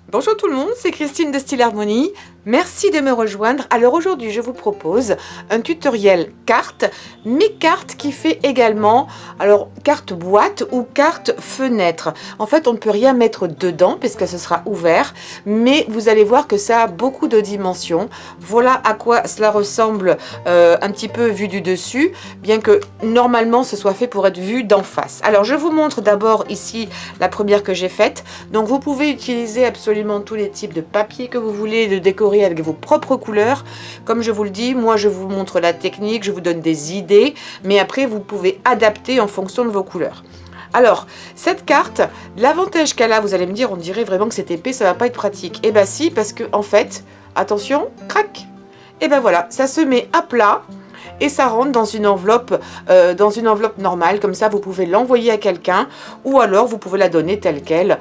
Bonjour tout le monde, c'est Christine de Style Harmonie. Merci de me rejoindre. Alors aujourd'hui, je vous propose un tutoriel carte, mais carte qui fait également, alors carte boîte ou carte fenêtre. En fait, on ne peut rien mettre dedans puisque ce sera ouvert, mais vous allez voir que ça a beaucoup de dimensions. Voilà à quoi cela ressemble un petit peu vu du dessus, bien que normalement ce soit fait pour être vu d'en face. Alors je vous montre d'abord ici la première que j'ai faite. Donc vous pouvez utiliser absolument tous les types de papier que vous voulez, de décorer avec vos propres couleurs. Comme je vous le dis, moi je vous montre la technique, je vous donne des idées, mais après vous pouvez adapter en fonction de vos couleurs. Alors, cette carte, l'avantage qu'elle a, vous allez me dire, on dirait vraiment que c'est épais, ça va pas être pratique. Eh bien si, parce que en fait, attention, crac. Et ben voilà, ça se met à plat. Et ça rentre dans une enveloppe normale, comme ça vous pouvez l'envoyer à quelqu'un ou alors vous pouvez la donner telle quelle,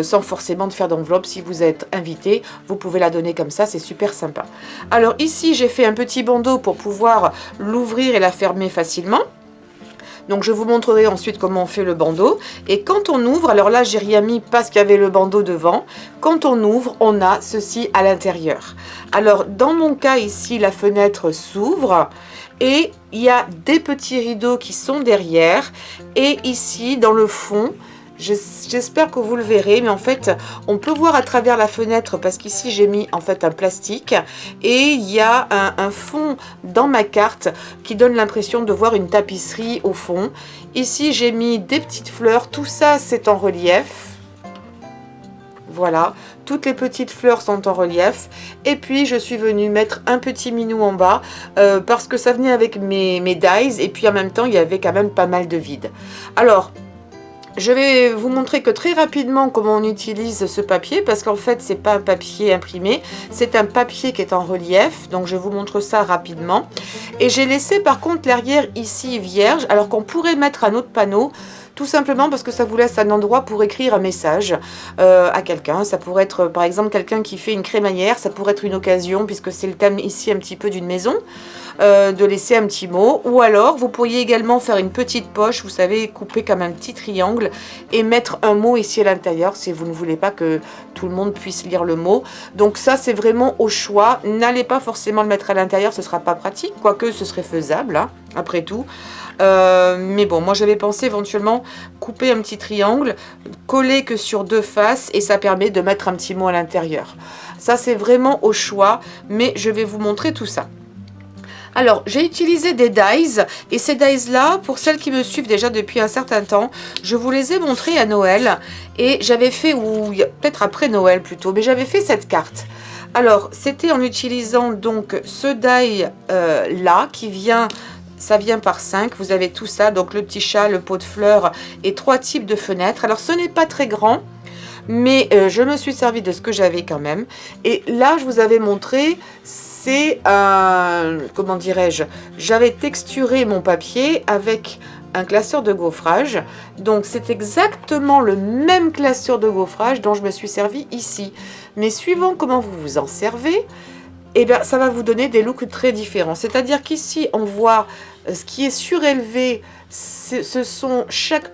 sans forcément de faire d'enveloppe. Si vous êtes invité, vous pouvez la donner comme ça, c'est super sympa. Alors ici j'ai fait un petit bandeau pour pouvoir l'ouvrir et la fermer facilement. Donc je vous montrerai ensuite comment on fait le bandeau. Et quand on ouvre, alors là j'ai rien mis parce qu'il y avait le bandeau devant. Quand on ouvre, on a ceci à l'intérieur. Alors dans mon cas ici, la fenêtre s'ouvre. Et il y a des petits rideaux qui sont derrière. Et ici, dans le fond, j'espère que vous le verrez, mais en fait, on peut voir à travers la fenêtre parce qu'ici, j'ai mis en fait un plastique. Et il y a un fond dans ma carte qui donne l'impression de voir une tapisserie au fond. Ici, j'ai mis des petites fleurs. Tout ça, c'est en relief. Voilà, toutes les petites fleurs sont en relief. Et puis, je suis venue mettre un petit minou en bas parce que ça venait avec mes dies. Et puis, en même temps, il y avait quand même pas mal de vide. Alors, je vais vous montrer que très rapidement comment on utilise ce papier parce qu'en fait, c'est pas un papier imprimé. C'est un papier qui est en relief. Donc, je vous montre ça rapidement. Et j'ai laissé par contre l'arrière ici vierge alors qu'on pourrait mettre un autre panneau. Tout simplement parce que ça vous laisse un endroit pour écrire un message à quelqu'un. Ça pourrait être par exemple quelqu'un qui fait une crémaillère. Ça pourrait être une occasion, puisque c'est le thème ici un petit peu d'une maison, de laisser un petit mot. Ou alors vous pourriez également faire une petite poche, vous savez, couper comme un petit triangle et mettre un mot ici à l'intérieur si vous ne voulez pas que tout le monde puisse lire le mot. Donc ça c'est vraiment au choix. N'allez pas forcément le mettre à l'intérieur, ce ne sera pas pratique, quoique ce serait faisable hein, après tout. Mais bon, moi j'avais pensé éventuellement couper un petit triangle, coller que sur deux faces et ça permet de mettre un petit mot à l'intérieur. Ça c'est vraiment au choix, mais je vais vous montrer tout ça. Alors, j'ai utilisé des dies et ces dies-là, pour celles qui me suivent déjà depuis un certain temps, je vous les ai montrées à Noël et j'avais fait, ou peut-être après Noël plutôt, mais j'avais fait cette carte. Alors, c'était en utilisant donc ce die là qui vient... Ça vient par 5, vous avez tout ça, donc le petit chat, le pot de fleurs et 3 types de fenêtres. Alors ce n'est pas très grand, mais je me suis servi de ce que j'avais quand même. Et là, je vous avais montré, c'est un, comment dirais-je, j'avais texturé mon papier avec un classeur de gaufrage. Donc c'est exactement le même classeur de gaufrage dont je me suis servi ici. Mais suivant comment vous vous en servez, et bien, ça va vous donner des looks très différents. C'est-à-dire qu'ici, on voit ce qui est surélevé, ce sont chaque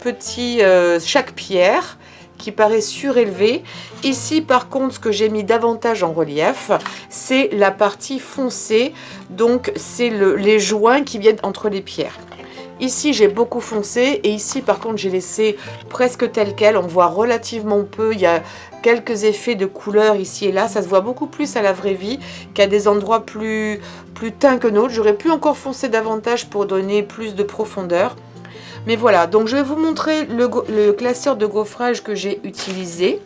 pierre qui paraît surélevée. Ici, par contre, ce que j'ai mis davantage en relief, c'est la partie foncée. Donc, c'est les joints qui viennent entre les pierres. Ici, j'ai beaucoup foncé et ici, par contre, j'ai laissé presque tel quel. On voit relativement peu. Il y a quelques effets de couleur ici et là. Ça se voit beaucoup plus à la vraie vie qu'à des endroits plus teints que d'autres. J'aurais pu encore foncer davantage pour donner plus de profondeur. Mais voilà, donc je vais vous montrer le classeur de gaufrage que j'ai utilisé.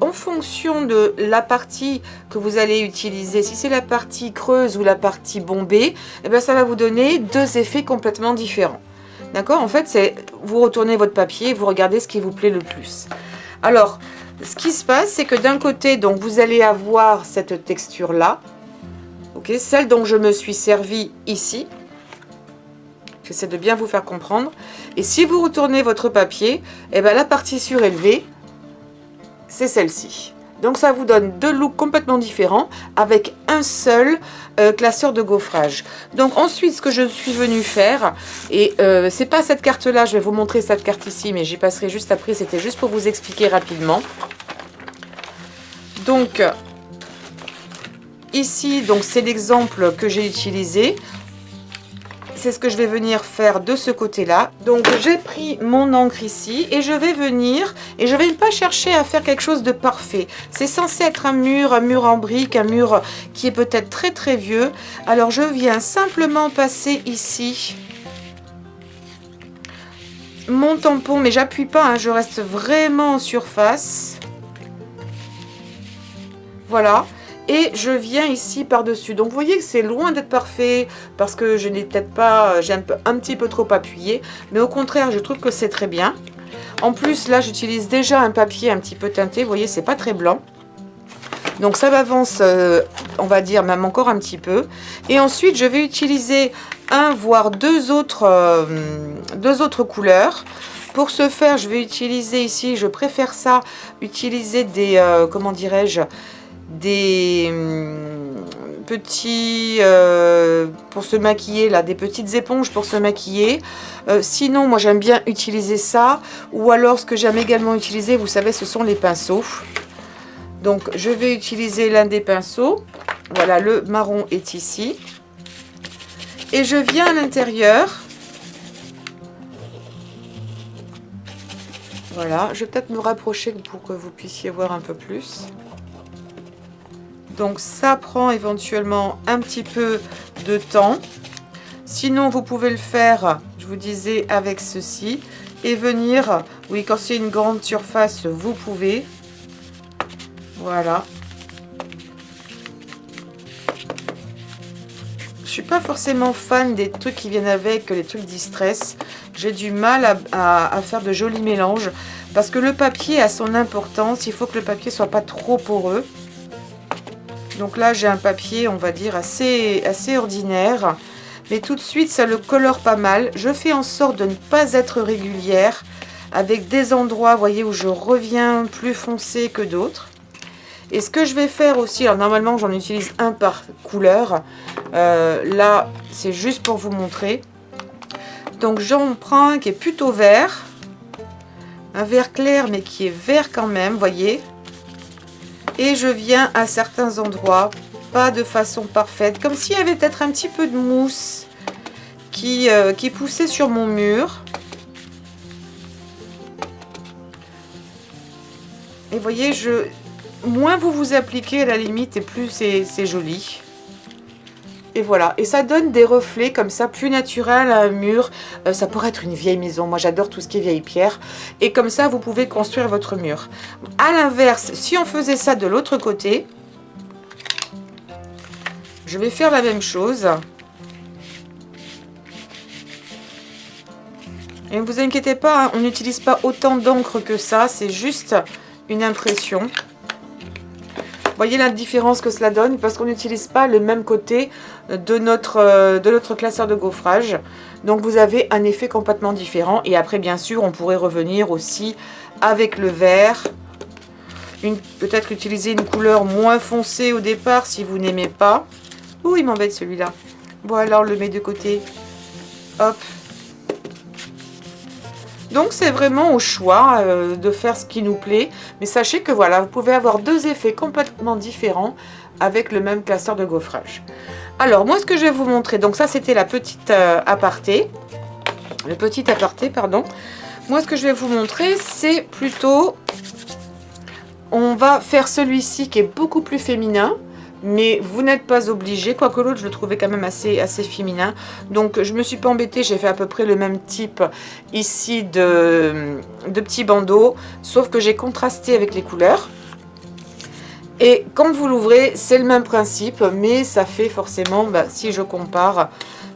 En fonction de la partie que vous allez utiliser, si c'est la partie creuse ou la partie bombée, eh bien, ça va vous donner deux effets complètement différents. D'accord? En fait, c'est vous retournez votre papier, vous regardez ce qui vous plaît le plus. Alors, ce qui se passe, c'est que d'un côté, donc vous allez avoir cette texture-là, ok, celle dont je me suis servi ici. J'essaie de bien vous faire comprendre. Et si vous retournez votre papier, eh bien, la partie surélevée, c'est celle-ci. Donc ça vous donne deux looks complètement différents avec un seul classeur de gaufrage. Donc ensuite, ce que je suis venue faire, et c'est pas cette carte-là, je vais vous montrer cette carte ici, mais j'y passerai juste après, c'était juste pour vous expliquer rapidement. Donc ici, donc c'est l'exemple que j'ai utilisé. C'est ce que je vais venir faire de ce côté-là. Donc j'ai pris mon encre ici et je vais venir, et je ne vais pas chercher à faire quelque chose de parfait. C'est censé être un mur en briques, un mur qui est peut-être très très vieux. Alors je viens simplement passer ici mon tampon, mais j'appuie pas, hein, je reste vraiment en surface. Voilà. Et je viens ici par-dessus. Donc vous voyez que c'est loin d'être parfait parce que je n'ai peut-être pas, j'ai un petit peu trop appuyé. Mais au contraire, je trouve que c'est très bien. En plus, là, j'utilise déjà un papier un petit peu teinté. Vous voyez, c'est pas très blanc. Donc ça m'avance, on va dire, même encore un petit peu. Et ensuite, je vais utiliser voire deux autres couleurs. Pour ce faire, je vais utiliser ici, je préfère ça, utiliser des, comment dirais-je, des petits pour se maquiller là, des petites éponges pour se maquiller. Sinon moi j'aime bien utiliser ça, ou alors ce que j'aime également utiliser, vous savez, ce sont les pinceaux. Donc je vais utiliser l'un des pinceaux. Voilà, le marron est ici et je viens à l'intérieur. Voilà, je vais peut-être me rapprocher pour que vous puissiez voir un peu plus. Donc ça prend éventuellement un petit peu de temps. Sinon vous pouvez le faire, je vous disais, avec ceci. Et venir, oui, quand c'est une grande surface, vous pouvez. Voilà. Je suis pas forcément fan des trucs qui viennent avec, les trucs distress. J'ai du mal à faire de jolis mélanges. Parce que le papier a son importance. Il faut que le papier soit pas trop poreux. Donc là, j'ai un papier, on va dire, assez ordinaire. Mais tout de suite, ça le colore pas mal. Je fais en sorte de ne pas être régulière. Avec des endroits, vous voyez, où je reviens plus foncé que d'autres. Et ce que je vais faire aussi, alors normalement, j'en utilise un par couleur. Là, c'est juste pour vous montrer. Donc, j'en prends un qui est plutôt vert. Un vert clair, mais qui est vert quand même, vous voyez. Et je viens à certains endroits, pas de façon parfaite, comme s'il y avait peut-être un petit peu de mousse qui poussait sur mon mur. Et vous voyez, moins vous vous appliquez à la limite, et plus c'est joli. Et voilà, et ça donne des reflets comme ça, plus naturels à un mur. Ça pourrait être une vieille maison, moi j'adore tout ce qui est vieille pierre. Et comme ça, vous pouvez construire votre mur. À l'inverse, si on faisait ça de l'autre côté, je vais faire la même chose. Et ne vous inquiétez pas, hein, on n'utilise pas autant d'encre que ça, c'est juste une impression. Voyez la différence que cela donne, parce qu'on n'utilise pas le même côté de notre classeur de gaufrage. Donc vous avez un effet complètement différent. Et après, bien sûr, on pourrait revenir aussi avec le vert. Peut-être utiliser une couleur moins foncée au départ si vous n'aimez pas. Ouh, il m'embête celui-là. Bon, alors on le met de côté. Hop. Donc c'est vraiment au choix de faire ce qui nous plaît. Mais sachez que voilà, vous pouvez avoir deux effets complètement différents avec le même classeur de gaufrage. Alors moi ce que je vais vous montrer, donc ça c'était la petite aparté. Le petit aparté, pardon. Moi ce que je vais vous montrer, c'est plutôt... On va faire celui-ci qui est beaucoup plus féminin. Mais vous n'êtes pas obligé, quoique l'autre je le trouvais quand même assez féminin. Donc je me suis pas embêtée, j'ai fait à peu près le même type ici de petits bandeaux, sauf que j'ai contrasté avec les couleurs. Et quand vous l'ouvrez, c'est le même principe, mais ça fait forcément, si je compare,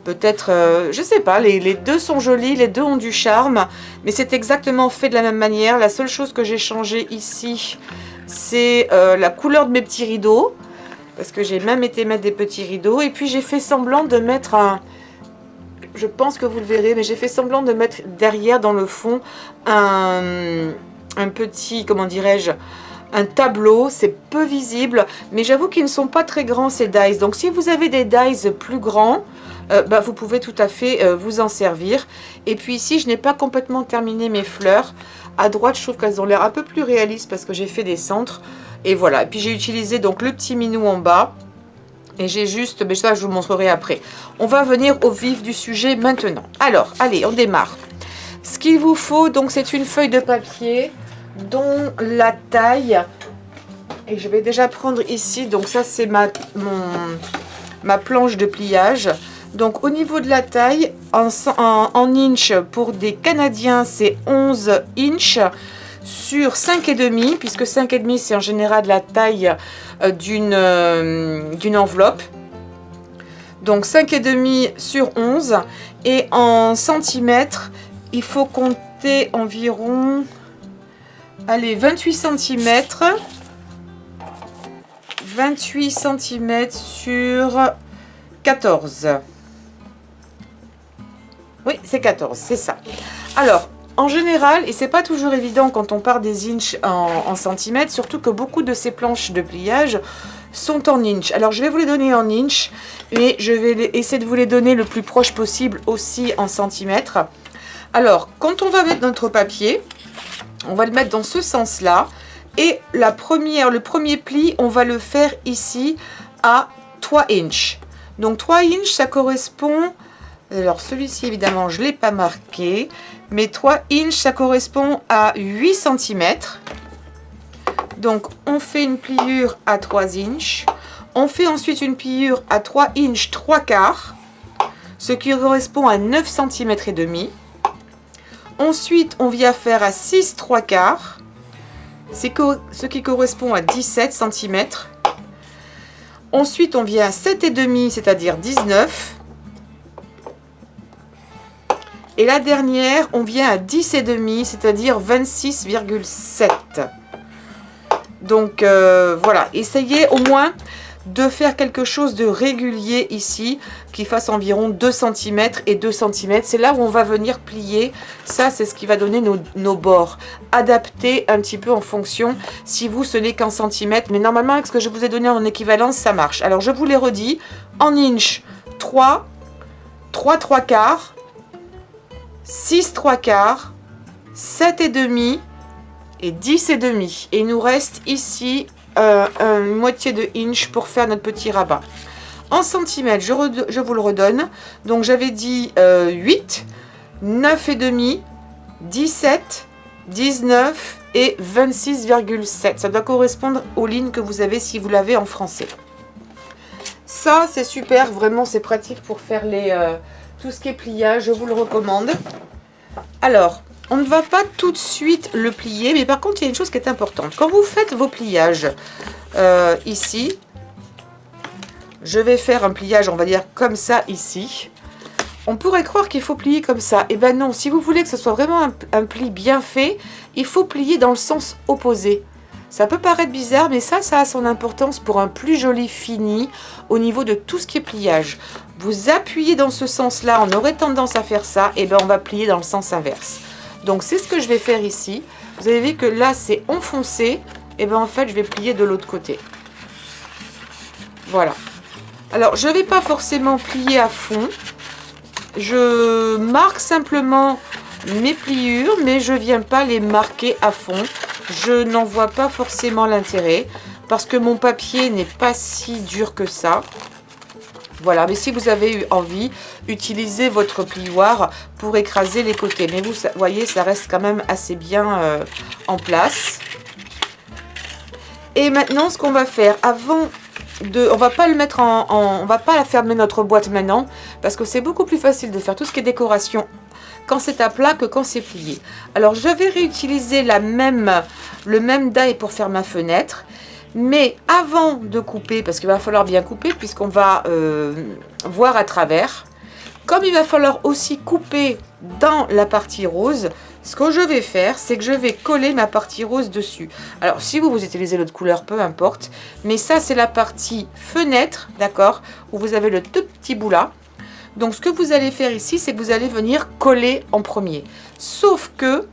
peut-être, je sais pas, les deux sont jolis, les deux ont du charme, mais c'est exactement fait de la même manière. La seule chose que j'ai changé ici, c'est la couleur de mes petits rideaux. Parce que j'ai même été mettre des petits rideaux. Et puis j'ai fait semblant de mettre un... Je pense que vous le verrez, mais j'ai fait semblant de mettre derrière dans le fond un petit, comment dirais-je, un tableau. C'est peu visible, mais j'avoue qu'ils ne sont pas très grands ces dies. Donc si vous avez des dies plus grands, vous pouvez tout à fait vous en servir. Et puis ici, je n'ai pas complètement terminé mes fleurs. À droite, je trouve qu'elles ont l'air un peu plus réalistes parce que j'ai fait des centres. Et voilà, et puis j'ai utilisé donc le petit minou en bas. Et j'ai juste, mais ça je vous montrerai après. On va venir au vif du sujet maintenant. Alors, allez, on démarre. Ce qu'il vous faut, donc c'est une feuille de papier dont la taille, et je vais déjà prendre ici, donc ça c'est ma planche de pliage. Donc au niveau de la taille, en inch pour des Canadiens, c'est 11 inch sur 5,5, puisque 5,5 c'est en général la taille d'une enveloppe. Donc 5,5 sur 11. Et en centimètres, il faut compter environ, allez, 28 cm. 28 cm sur 14. Oui, c'est 14, c'est ça. Alors, en général, et c'est pas toujours évident quand on part des inches en centimètres, surtout que beaucoup de ces planches de pliage sont en inches. Alors, je vais vous les donner en inches, mais je vais essayer de vous les donner le plus proche possible aussi en centimètres. Alors, quand on va mettre notre papier, on va le mettre dans ce sens-là, et le premier pli, on va le faire ici à 3 inches. Donc 3 inches, ça correspond... Alors celui-ci, évidemment, je ne l'ai pas marqué. Mais 3 inches, ça correspond à 8 cm. Donc on fait une pliure à 3 inches. On fait ensuite une pliure à 3 inches 3 quarts. Ce qui correspond à 9 cm et demi. Ensuite, on vient faire à 6 3 quarts. C'est ce qui correspond à 17 cm. Ensuite, on vient à 7,5, c'est-à-dire 19. Et la dernière, on vient à 10,5, c'est-à-dire 26,7. Donc, voilà. Essayez au moins de faire quelque chose de régulier ici, qui fasse environ 2 cm et 2 cm. C'est là où on va venir plier. Ça, c'est ce qui va donner nos bords. Adapter un petit peu en fonction, si vous, ce n'est qu'en centimètres. Mais normalement, avec ce que je vous ai donné en équivalence, ça marche. Alors, je vous les redis. En inch, 3, 3 quarts, 6 3 quarts, 7,5 et 10,5. Et il nous reste ici une moitié de inch pour faire notre petit rabat. En centimètres, je vous le redonne. Donc j'avais dit 8, 9,5, 17, 19 et 26,7. Ça doit correspondre aux lignes que vous avez si vous l'avez en français. Ça, c'est super. Vraiment, c'est pratique pour faire tout ce qui est pliage. Je vous le recommande. Alors, on ne va pas tout de suite le plier, mais par contre, il y a une chose qui est importante. Quand vous faites vos pliages ici, je vais faire un pliage, on va dire comme ça ici. On pourrait croire qu'il faut plier comme ça. Eh bien non, si vous voulez que ce soit vraiment un pli bien fait, il faut plier dans le sens opposé. Ça peut paraître bizarre, mais ça a son importance pour un plus joli fini au niveau de tout ce qui est pliage. Vous appuyez dans ce sens-là, on aurait tendance à faire ça, et bien on va plier dans le sens inverse. Donc c'est ce que je vais faire ici. Vous avez vu que là c'est enfoncé, et bien en fait je vais plier de l'autre côté. Voilà. Alors je ne vais pas forcément plier à fond. Je marque simplement mes pliures, mais je ne viens pas les marquer à fond. Je n'en vois pas forcément l'intérêt, parce que mon papier n'est pas si dur que ça. Voilà, mais si vous avez envie, utilisez votre plioir pour écraser les côtés. Mais vous voyez, ça reste quand même assez bien en place. Et maintenant, ce qu'on va faire, on va pas le mettre on va pas fermer notre boîte maintenant, parce que c'est beaucoup plus facile de faire tout ce qui est décoration quand c'est à plat que quand c'est plié. Alors, je vais réutiliser le même die pour faire ma fenêtre. Mais avant de couper, parce qu'il va falloir bien couper puisqu'on va voir à travers, comme il va falloir aussi couper dans la partie rose, ce que je vais faire, c'est que je vais coller ma partie rose dessus. Alors, si vous utilisez l'autre couleur, peu importe. Mais ça, c'est la partie fenêtre, d'accord, où vous avez le tout petit bout là. Donc, ce que vous allez faire ici, c'est que vous allez venir coller en premier. Sauf que,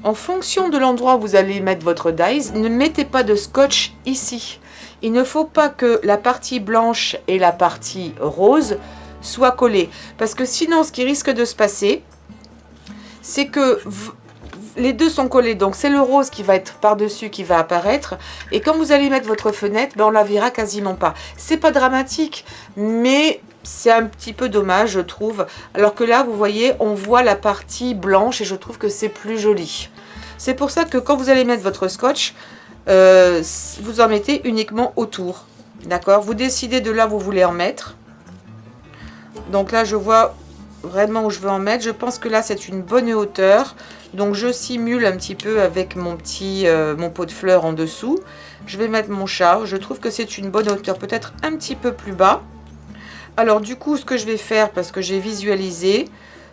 en fonction de l'endroit où vous allez mettre votre dies, ne mettez pas de scotch ici. Il ne faut pas que la partie blanche et la partie rose soient collées. Parce que sinon, ce qui risque de se passer, c'est que les deux sont collés, donc c'est le rose qui va être par-dessus qui va apparaître. Et quand vous allez mettre votre fenêtre, ben on la verra quasiment pas. C'est pas dramatique, mais c'est un petit peu dommage, je trouve. Alors que là, vous voyez, on voit la partie blanche et je trouve que c'est plus joli. C'est pour ça que quand vous allez mettre votre scotch, vous en mettez uniquement autour. D'accord? Vous décidez de là où vous voulez en mettre. Donc là, je vois vraiment où je veux en mettre. Je pense que là, c'est une bonne hauteur. Donc je simule un petit peu avec mon pot de fleurs en dessous. Je vais mettre mon chat. Je trouve que c'est une bonne hauteur, peut-être un petit peu plus bas. Alors du coup, ce que je vais faire, parce que j'ai visualisé,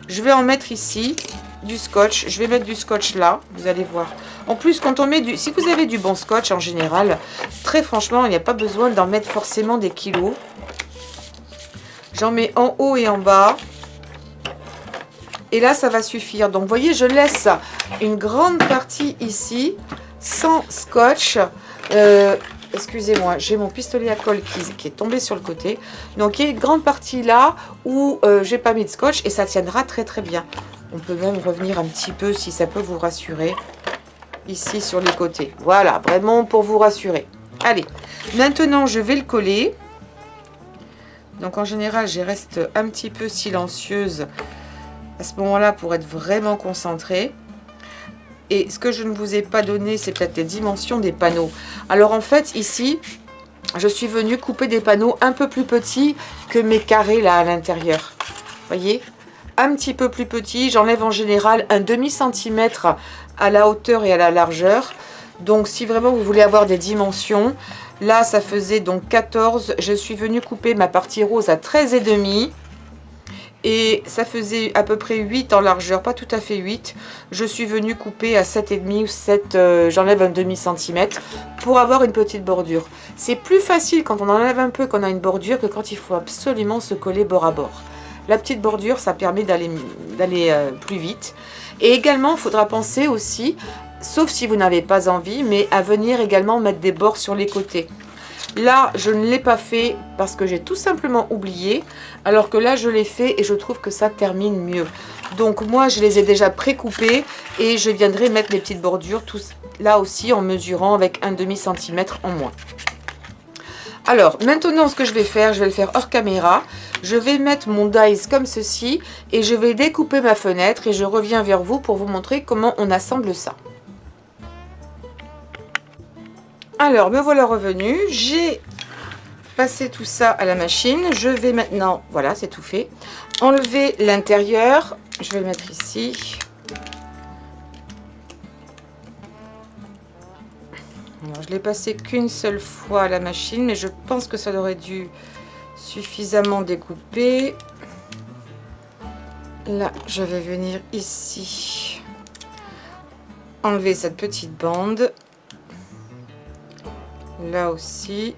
je vais en mettre ici du scotch. Je vais mettre du scotch là, vous allez voir. En plus, quand on met si vous avez du bon scotch en général, très franchement, il n'y a pas besoin d'en mettre forcément des kilos. J'en mets en haut et en bas. Et là, ça va suffire. Donc, vous voyez, je laisse une grande partie ici, sans scotch. Excusez-moi, j'ai mon pistolet à colle qui est tombé sur le côté. Donc, il y a une grande partie là où j'ai pas mis de scotch et ça tiendra très très bien. On peut même revenir un petit peu si ça peut vous rassurer. Ici, sur les côtés. Voilà, vraiment pour vous rassurer. Allez, maintenant, je vais le coller. Donc, en général, je reste un petit peu silencieuse à ce moment-là pour être vraiment concentrée. Et ce que je ne vous ai pas donné, c'est peut-être les dimensions des panneaux. Alors en fait, ici, je suis venue couper des panneaux un peu plus petits que mes carrés là à l'intérieur. Voyez, un petit peu plus petit. J'enlève en général un demi-centimètre à la hauteur et à la largeur. Donc si vraiment vous voulez avoir des dimensions, là ça faisait donc 14. Je suis venue couper ma partie rose à 13,5. Et ça faisait à peu près 8 en largeur, pas tout à fait 8. Je suis venue couper à 7,5 ou 7, j'enlève un demi-centimètre pour avoir une petite bordure. C'est plus facile quand on enlève un peu, qu'on a une bordure, que quand il faut absolument se coller bord à bord. La petite bordure, ça permet d'aller plus vite. Et également, il faudra penser aussi, sauf si vous n'avez pas envie, mais à venir également mettre des bords sur les côtés. Là, je ne l'ai pas fait parce que j'ai tout simplement oublié, alors que là, je l'ai fait et je trouve que ça termine mieux. Donc moi, je les ai déjà pré-coupés et je viendrai mettre mes petites bordures, tout là aussi en mesurant avec un demi-centimètre en moins. Alors, maintenant, ce que je vais le faire hors caméra. Je vais mettre mon dies comme ceci et je vais découper ma fenêtre et je reviens vers vous pour vous montrer comment on assemble ça. Alors, me voilà revenu. J'ai passé tout ça à la machine. Je vais maintenant, voilà, c'est tout fait, enlever l'intérieur. Je vais le mettre ici. Alors, je l'ai passé qu'une seule fois à la machine, mais je pense que ça aurait dû suffisamment découper. Là, je vais venir ici, enlever cette petite bande. Là aussi.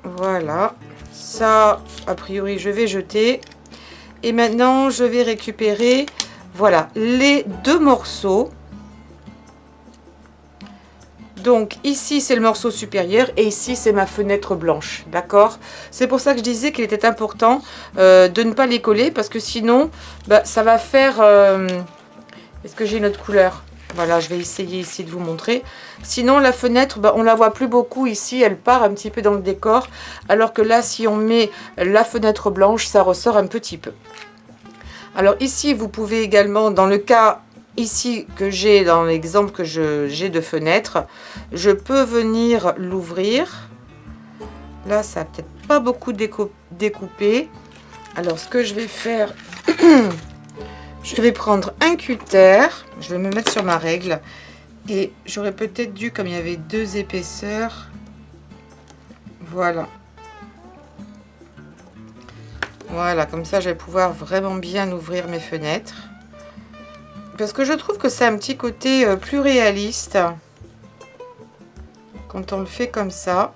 Voilà. Ça, a priori, je vais jeter. Et maintenant, je vais récupérer, voilà, les deux morceaux. Donc, ici, c'est le morceau supérieur et ici, c'est ma fenêtre blanche. D'accord? C'est pour ça que je disais qu'il était important de ne pas les coller parce que sinon, bah, ça va faire... Est-ce que j'ai une autre couleur? Voilà, je vais essayer ici de vous montrer. Sinon, la fenêtre, bah, on la voit plus beaucoup ici. Elle part un petit peu dans le décor. Alors que là, si on met la fenêtre blanche, ça ressort un petit peu. Alors ici, vous pouvez également, dans le cas ici que j'ai, dans l'exemple que j'ai de fenêtre, je peux venir l'ouvrir. Là, ça n'a peut-être pas beaucoup découpé. Alors, ce que je vais faire... Je vais prendre un cutter, je vais me mettre sur ma règle et j'aurais peut-être dû, comme il y avait deux épaisseurs, voilà. Voilà, comme ça je vais pouvoir vraiment bien ouvrir mes fenêtres. Parce que je trouve que c'est un petit côté plus réaliste quand on le fait comme ça.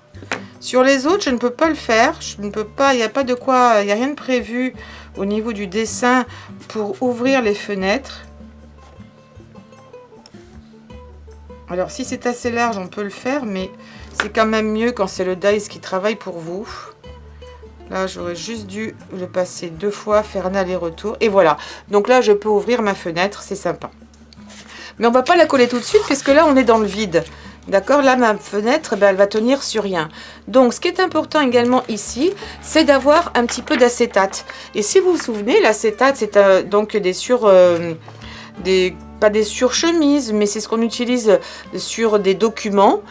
Sur les autres, je ne peux pas le faire. Je ne peux pas, il n'y a pas de quoi, il n'y a rien de prévu au niveau du dessin pour ouvrir les fenêtres. Alors, si c'est assez large, on peut le faire, mais c'est quand même mieux quand c'est le dies qui travaille pour vous. Là, j'aurais juste dû le passer 2 fois, faire un aller-retour. Et voilà. Donc là, je peux ouvrir ma fenêtre. C'est sympa. Mais on ne va pas la coller tout de suite puisque là, on est dans le vide. D'accord? Là, ma fenêtre, ben, elle va tenir sur rien. Donc, ce qui est important également ici, c'est d'avoir un petit peu d'acétate. Et si vous vous souvenez, l'acétate, c'est donc pas des surchemises, mais c'est ce qu'on utilise sur des documents.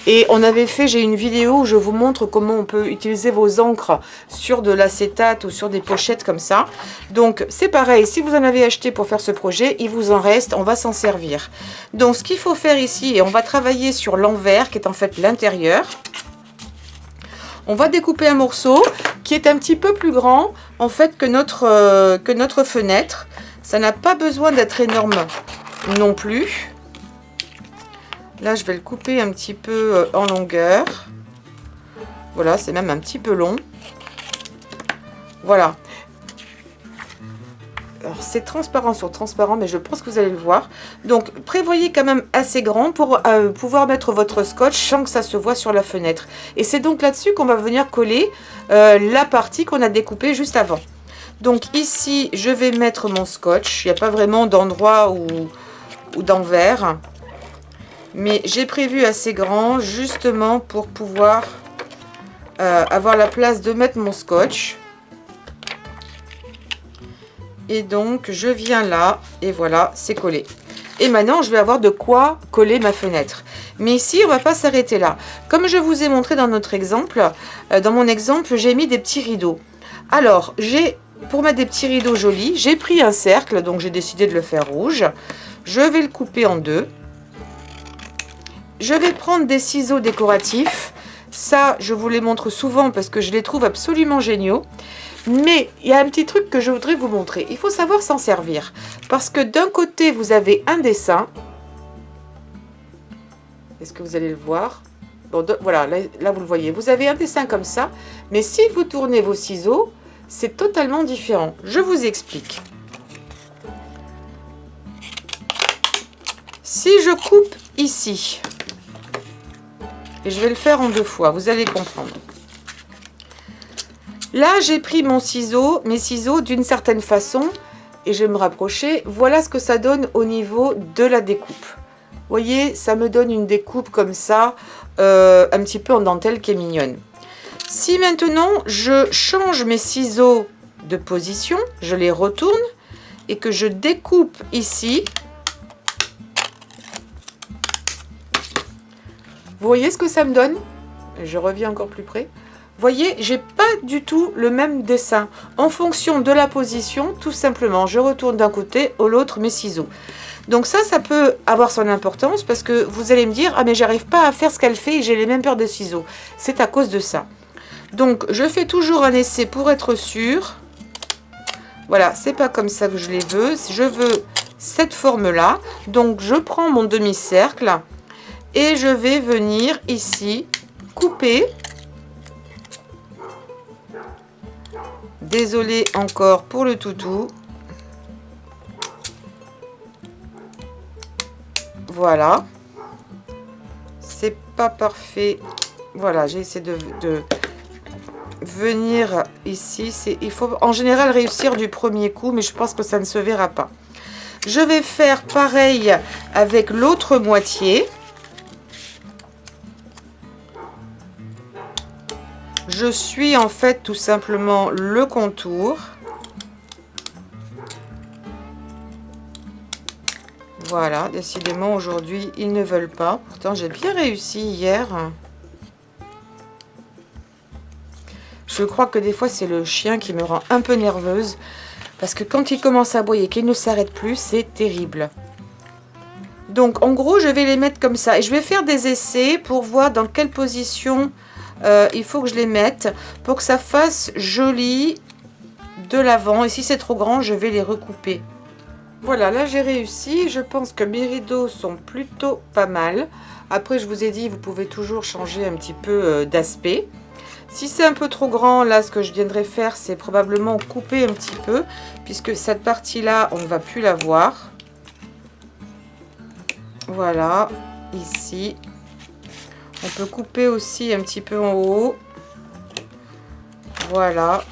Et on avait fait, j'ai une vidéo où je vous montre comment on peut utiliser vos encres sur de l'acétate ou sur des pochettes comme ça. Donc c'est pareil, si vous en avez acheté pour faire ce projet, il vous en reste, on va s'en servir. Donc ce qu'il faut faire ici, et on va travailler sur l'envers qui est en fait l'intérieur. On va découper un morceau qui est un petit peu plus grand en fait que notre fenêtre. Ça n'a pas besoin d'être énorme non plus. Là, je vais le couper un petit peu en longueur. Voilà, c'est même un petit peu long. Voilà. Alors, c'est transparent sur transparent, mais je pense que vous allez le voir. Donc, prévoyez quand même assez grand pour pouvoir mettre votre scotch sans que ça se voit sur la fenêtre. Et c'est donc là-dessus qu'on va venir coller la partie qu'on a découpée juste avant. Donc ici, je vais mettre mon scotch. Il n'y a pas vraiment d'endroit ou d'envers. Mais j'ai prévu assez grand justement pour pouvoir avoir la place de mettre mon scotch. Et donc, je viens là et voilà, c'est collé. Et maintenant, je vais avoir de quoi coller ma fenêtre. Mais ici, on ne va pas s'arrêter là. Comme je vous ai montré dans notre exemple, dans mon exemple, j'ai mis des petits rideaux. Alors, pour mettre des petits rideaux jolis, j'ai pris un cercle, donc j'ai décidé de le faire rouge. Je vais le couper en deux. Je vais prendre des ciseaux décoratifs. Ça, je vous les montre souvent parce que je les trouve absolument géniaux. Mais il y a un petit truc que je voudrais vous montrer. Il faut savoir s'en servir. Parce que d'un côté, vous avez un dessin. Est-ce que vous allez le voir? Bon, voilà, là, vous le voyez. Vous avez un dessin comme ça. Mais si vous tournez vos ciseaux, c'est totalement différent. Je vous explique. Si je coupe ici, et je vais le faire en 2 fois, vous allez comprendre. Là, j'ai pris mes ciseaux d'une certaine façon, et je vais me rapprocher. Voilà ce que ça donne au niveau de la découpe. Vous voyez, ça me donne une découpe comme ça, un petit peu en dentelle qui est mignonne. Si maintenant, je change mes ciseaux de position, je les retourne, et que je découpe ici, vous voyez ce que ça me donne? Je reviens encore plus près. Vous voyez, j'ai pas du tout le même dessin. En fonction de la position, tout simplement, je retourne d'un côté ou l'autre mes ciseaux. Donc ça peut avoir son importance parce que vous allez me dire, ah mais j'arrive pas à faire ce qu'elle fait et j'ai les mêmes paires de ciseaux. C'est à cause de ça. Donc je fais toujours un essai pour être sûr. Voilà, c'est pas comme ça que je les veux. Je veux cette forme-là. Donc je prends mon demi-cercle. Et je vais venir ici couper. Désolée encore pour le toutou. Voilà. C'est pas parfait. Voilà, j'ai essayé de venir ici. Il faut en général réussir du premier coup, mais je pense que ça ne se verra pas. Je vais faire pareil avec l'autre moitié. Je suis en fait tout simplement le contour. Voilà, décidément aujourd'hui ils ne veulent pas. Pourtant j'ai bien réussi hier. Je crois que des fois c'est le chien qui me rend un peu nerveuse. Parce que quand il commence à aboyer et qu'il ne s'arrête plus, c'est terrible. Donc en gros je vais les mettre comme ça. Et je vais faire des essais pour voir dans quelle position... il faut que je les mette pour que ça fasse joli de l'avant. Et si c'est trop grand, je vais les recouper. Voilà, là j'ai réussi. Je pense que mes rideaux sont plutôt pas mal. Après, je vous ai dit, vous pouvez toujours changer un petit peu d'aspect. Si c'est un peu trop grand, là, ce que je viendrai faire, c'est probablement couper un petit peu. Puisque cette partie-là, on ne va plus la voir. Voilà, ici. On peut couper aussi un petit peu en haut. Voilà.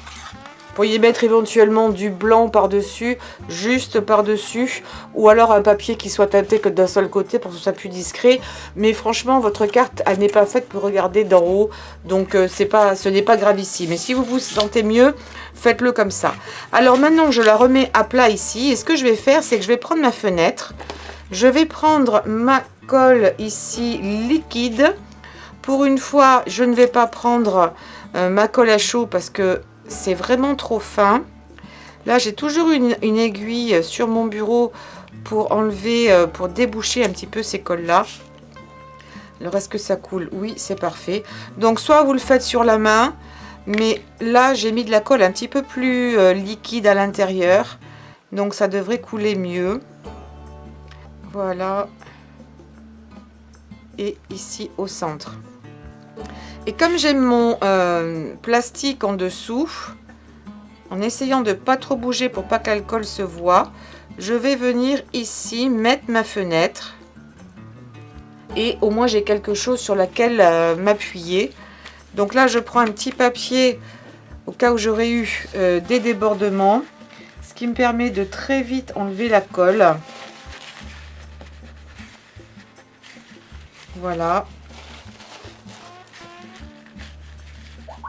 Vous pourriez mettre éventuellement du blanc par-dessus, juste par-dessus, ou alors un papier qui soit teinté que d'un seul côté pour que ce soit plus discret. Mais franchement, votre carte, elle n'est pas faite pour regarder d'en haut, donc ce n'est pas gravissime. Mais si vous vous sentez mieux, faites-le comme ça. Alors maintenant, je la remets à plat ici, et ce que je vais faire, c'est que je vais prendre ma fenêtre. Je vais prendre ma colle ici liquide. Pour une fois, je ne vais pas prendre ma colle à chaud parce que c'est vraiment trop fin. Là, j'ai toujours une aiguille sur mon bureau pour enlever, pour déboucher un petit peu ces colles-là. Alors, est-ce que ça coule? Oui, c'est parfait. Donc, soit vous le faites sur la main, mais là, j'ai mis de la colle un petit peu plus liquide à l'intérieur. Donc, ça devrait couler mieux. Voilà. Et ici, au centre. Et comme j'ai mon plastique en dessous, en essayant de ne pas trop bouger pour pas que l'alcool se voit, je vais venir ici mettre ma fenêtre. Et au moins j'ai quelque chose sur laquelle m'appuyer. Donc là je prends un petit papier au cas où j'aurais eu des débordements. Ce qui me permet de très vite enlever la colle. Voilà.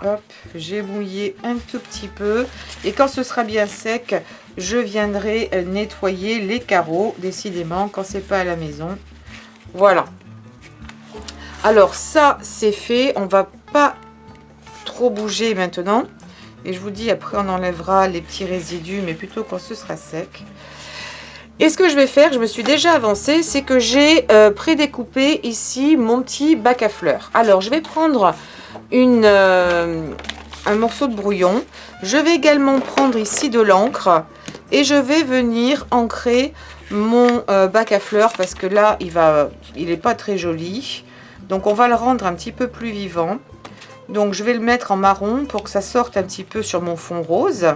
Hop, j'ai mouillé un tout petit peu. Et quand ce sera bien sec, je viendrai nettoyer les carreaux, décidément, quand c'est pas à la maison. Voilà. Alors ça, c'est fait. On va pas trop bouger maintenant. Et je vous dis, après, on enlèvera les petits résidus, mais plutôt quand ce sera sec. Et ce que je vais faire, je me suis déjà avancée, c'est que j'ai prédécoupé ici mon petit bac à fleurs. Alors, je vais prendre un morceau de brouillon. Je vais également prendre ici de l'encre et je vais venir ancrer mon bac à fleurs parce que là, il n'est pas très joli. Donc, on va le rendre un petit peu plus vivant. Donc, je vais le mettre en marron pour que ça sorte un petit peu sur mon fond rose.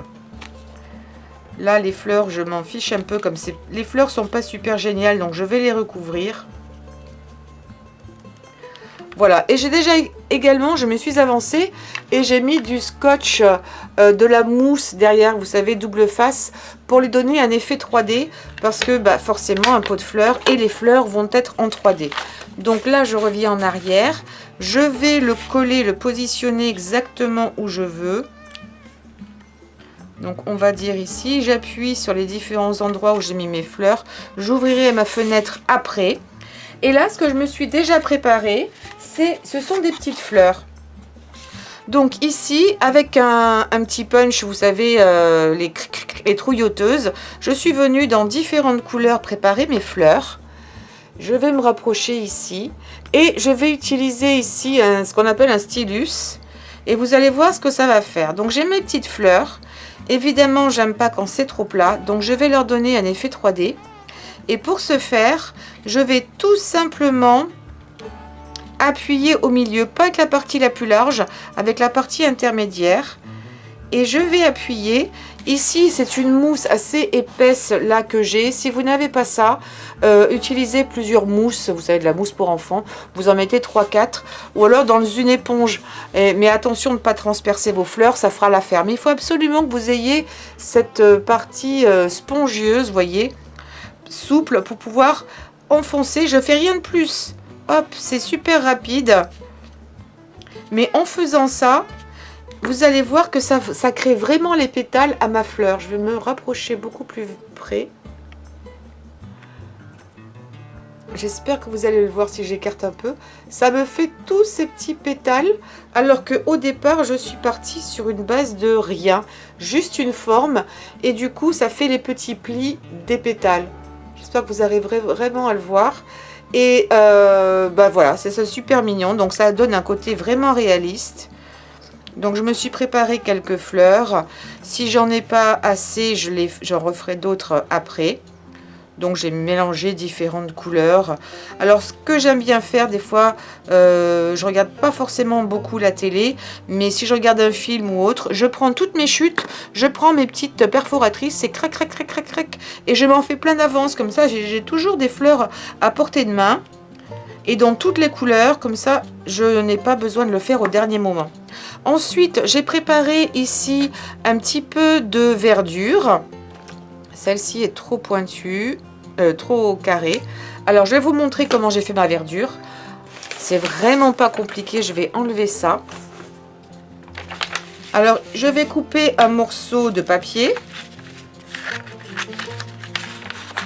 Là, les fleurs, je m'en fiche un peu comme c'est. Les fleurs sont pas super géniales, donc je vais les recouvrir. Voilà, et j'ai déjà également, je me suis avancée et j'ai mis du scotch, de la mousse derrière, vous savez, double face, pour lui donner un effet 3D, parce que bah, forcément un pot de fleurs et les fleurs vont être en 3D. Donc là, je reviens en arrière, je vais le coller, le positionner exactement où je veux. Donc on va dire ici, j'appuie sur les différents endroits où j'ai mis mes fleurs, j'ouvrirai ma fenêtre après. Et là, ce que je me suis déjà préparé, ce sont des petites fleurs. Donc ici, avec un petit punch, vous savez, les trouilloteuses, je suis venue dans différentes couleurs préparer mes fleurs. Je vais me rapprocher ici et je vais utiliser ici ce qu'on appelle un stylus. Et vous allez voir ce que ça va faire. Donc j'ai mes petites fleurs. Évidemment, j'aime pas quand c'est trop plat, donc je vais leur donner un effet 3D. Et pour ce faire, je vais tout simplement appuyer au milieu, pas avec la partie la plus large, avec la partie intermédiaire. Et je vais appuyer. Ici, c'est une mousse assez épaisse là que j'ai. Si vous n'avez pas ça, utilisez plusieurs mousses. Vous savez, de la mousse pour enfants. Vous en mettez 3-4. Ou alors dans une éponge. Mais attention de ne pas transpercer vos fleurs, ça fera l'affaire. Mais il faut absolument que vous ayez cette partie spongieuse, vous voyez, souple, pour pouvoir enfoncer. Je fais rien de plus. Hop, c'est super rapide. Mais en faisant ça, vous allez voir que ça crée vraiment les pétales à ma fleur. Je vais me rapprocher beaucoup plus près. J'espère que vous allez le voir si j'écarte un peu. Ça me fait tous ces petits pétales, alors qu'au départ, je suis partie sur une base de rien. Juste une forme. Et du coup, ça fait les petits plis des pétales. J'espère que vous arriverez vraiment à le voir. Et bah voilà, c'est ça, super mignon. Donc ça donne un côté vraiment réaliste. Donc je me suis préparé quelques fleurs. Si j'en ai pas assez, j'en referai d'autres après. Donc j'ai mélangé différentes couleurs. Alors ce que j'aime bien faire des fois, je regarde pas forcément beaucoup la télé, mais si je regarde un film ou autre, je prends toutes mes chutes, je prends mes petites perforatrices et crac crac crac crac crac, et je m'en fais plein d'avance comme ça. J'ai toujours des fleurs à portée de main. et dans toutes les couleurs, comme ça je n'ai pas besoin de le faire au dernier moment. Ensuite, j'ai préparé ici un petit peu de verdure. Celle-ci est trop pointue, trop carrée. Alors je vais vous montrer comment j'ai fait ma verdure. C'est vraiment pas compliqué, je vais enlever ça. Alors je vais couper un morceau de papier.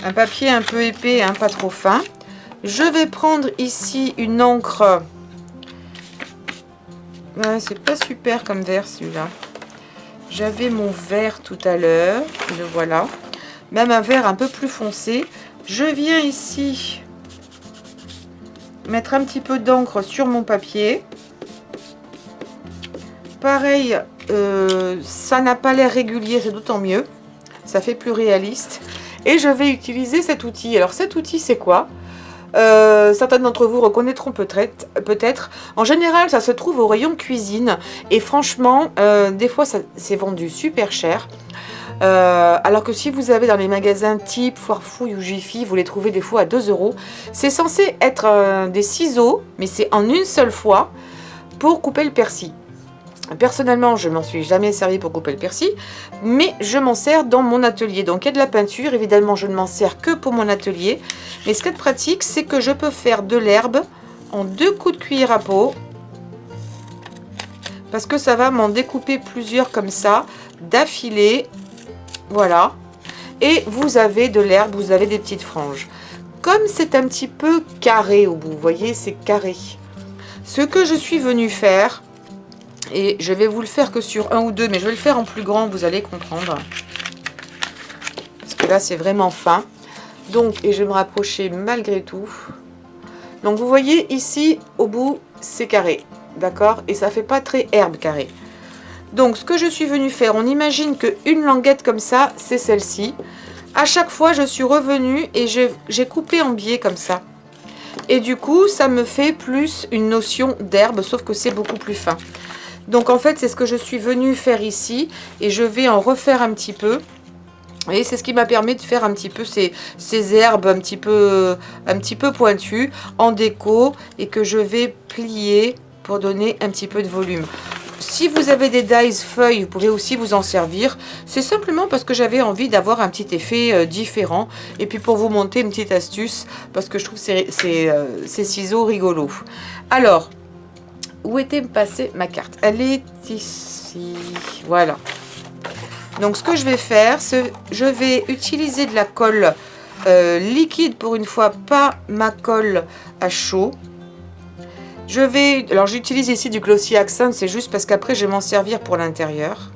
Un papier un peu épais, hein, pas trop fin. Je vais prendre ici une encre. Ouais, c'est pas super comme vert celui-là. J'avais mon vert tout à l'heure, le voilà. Même un vert un peu plus foncé. Je viens ici mettre un petit peu d'encre sur mon papier. Pareil, ça n'a pas l'air régulier, c'est d'autant mieux. Ça fait plus réaliste. Et je vais utiliser cet outil. Alors cet outil, c'est quoi? Certains d'entre vous reconnaîtront peut-être. En général, ça se trouve au rayon cuisine. Et franchement, des fois, c'est vendu super cher. Alors que si vous avez dans les magasins type Foire Fouille ou Jiffy, vous les trouvez des fois à 2 €. C'est censé être des ciseaux, mais c'est en une seule fois pour couper le persil. Personnellement, je m'en suis jamais servi pour couper le persil, mais je m'en sers dans mon atelier. Donc il y a de la peinture, évidemment je ne m'en sers que pour mon atelier. Mais ce qui est pratique, c'est que je peux faire de l'herbe en 2 coups de cuillère à peau. Parce que ça va m'en découper plusieurs comme ça, d'affilée. Voilà. Et vous avez de l'herbe, vous avez des petites franges. Comme c'est un petit peu carré au bout, vous voyez, c'est carré. Ce que je suis venue faire... Et je vais vous le faire que sur un ou deux, mais je vais le faire en plus grand, vous allez comprendre. Parce que là, c'est vraiment fin. Donc, et je vais me rapprocher malgré tout. Donc, vous voyez, ici, au bout, c'est carré. D'accord? Et ça fait pas très herbe carré. Donc, ce que je suis venue faire, on imagine qu'une languette comme ça, c'est celle-ci. À chaque fois, je suis revenue et j'ai coupé en biais comme ça. Et du coup, ça me fait plus une notion d'herbe, sauf que c'est beaucoup plus fin. Donc en fait, c'est ce que je suis venue faire ici et je vais en refaire un petit peu. Et c'est ce qui m'a permis de faire un petit peu ces herbes un petit peu pointues en déco et que je vais plier pour donner un petit peu de volume. Si vous avez des dies feuilles, vous pouvez aussi vous en servir. C'est simplement parce que j'avais envie d'avoir un petit effet différent. Et puis pour vous montrer une petite astuce, parce que je trouve ces ciseaux rigolos. Alors... Où était passée ma carte? Elle est ici. Voilà. Donc, ce que je vais faire, c'est je vais utiliser de la colle liquide pour une fois, pas ma colle à chaud. Alors, j'utilise ici du Glossy Accent, c'est juste parce qu'après, je vais m'en servir pour l'intérieur.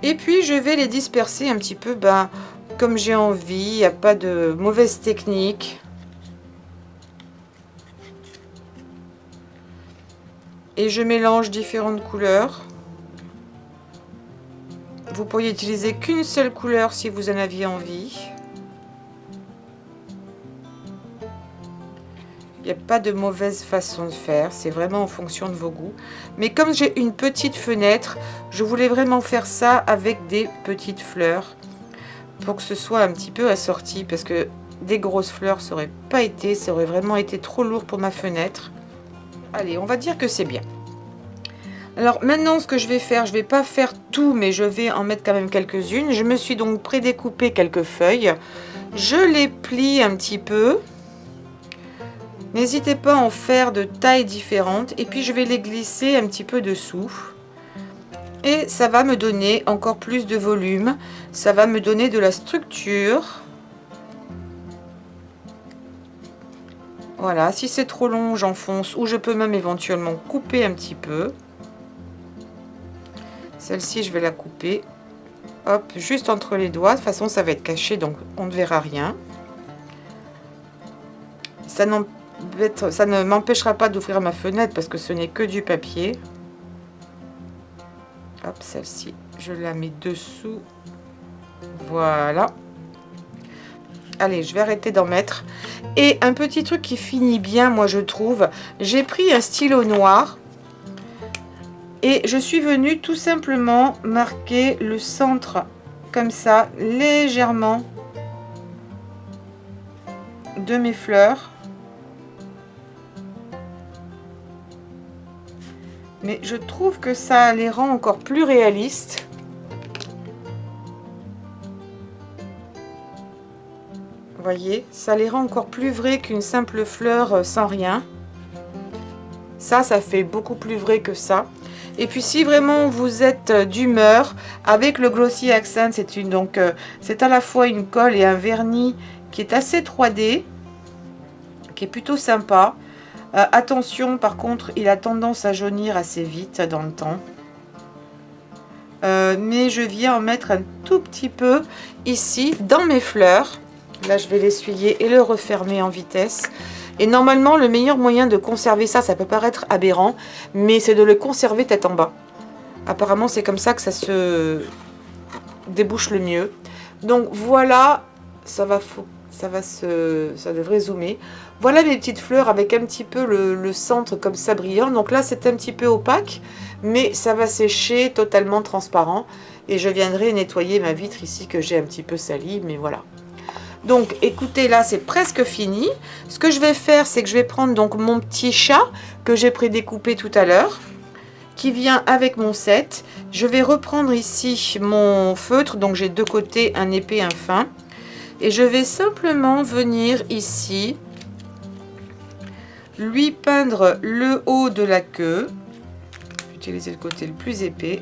Et puis, je vais les disperser un petit peu, comme j'ai envie. Il n'y a pas de mauvaise technique. Et je mélange différentes couleurs. Vous pourriez utiliser qu'une seule couleur si vous en aviez envie. Il n'y a pas de mauvaise façon de faire. C'est vraiment en fonction de vos goûts. Mais comme j'ai une petite fenêtre, je voulais vraiment faire ça avec des petites fleurs. Pour que ce soit un petit peu assorti. Parce que des grosses fleurs, ça aurait pas été. Ça aurait vraiment été trop lourd pour ma fenêtre. Allez, on va dire que c'est bien. Alors maintenant, ce que je vais faire, je ne vais pas faire tout, mais je vais en mettre quand même quelques-unes. Je me suis donc prédécoupé quelques feuilles. Je les plie un petit peu. N'hésitez pas à en faire de tailles différentes. Et puis je vais les glisser un petit peu dessous. Et ça va me donner encore plus de volume. Ça va me donner de la structure. Voilà, si c'est trop long, j'enfonce. Ou je peux même éventuellement couper un petit peu. Celle-ci, je vais la couper. Hop, juste entre les doigts. De toute façon, ça va être caché, donc on ne verra rien. Ça ne m'empêchera pas d'ouvrir ma fenêtre parce que ce n'est que du papier. Hop, celle-ci, je la mets dessous. Voilà. Allez, je vais arrêter d'en mettre. Et un petit truc qui finit bien, moi je trouve. J'ai pris un stylo noir. Et je suis venue tout simplement marquer le centre comme ça, légèrement, de mes fleurs. Mais je trouve que ça les rend encore plus réalistes. Vous voyez, ça les rend encore plus vrais qu'une simple fleur sans rien. Ça fait beaucoup plus vrai que ça. Et puis si vraiment vous êtes d'humeur, avec le Glossy Accent, c'est à la fois une colle et un vernis qui est assez 3D, qui est plutôt sympa. Attention, par contre, il a tendance à jaunir assez vite dans le temps. Mais je viens en mettre un tout petit peu ici, dans mes fleurs. Là, je vais l'essuyer et le refermer en vitesse. Et normalement, le meilleur moyen de conserver ça, ça peut paraître aberrant, mais c'est de le conserver tête en bas. Apparemment, c'est comme ça que ça se débouche le mieux. Donc voilà, ça devrait zoomer. Voilà mes petites fleurs avec un petit peu le centre comme ça brillant. Donc là, c'est un petit peu opaque, mais ça va sécher totalement transparent. Et je viendrai nettoyer ma vitre ici que j'ai un petit peu salie, mais voilà. Donc écoutez, là c'est presque fini. Ce que je vais faire, c'est que je vais prendre donc mon petit chat que j'ai prédécoupé tout à l'heure, qui vient avec mon set. Je vais reprendre ici mon feutre, donc j'ai deux côtés, un épais, un fin. Et je vais simplement venir ici, lui peindre le haut de la queue. Je vais utiliser le côté le plus épais.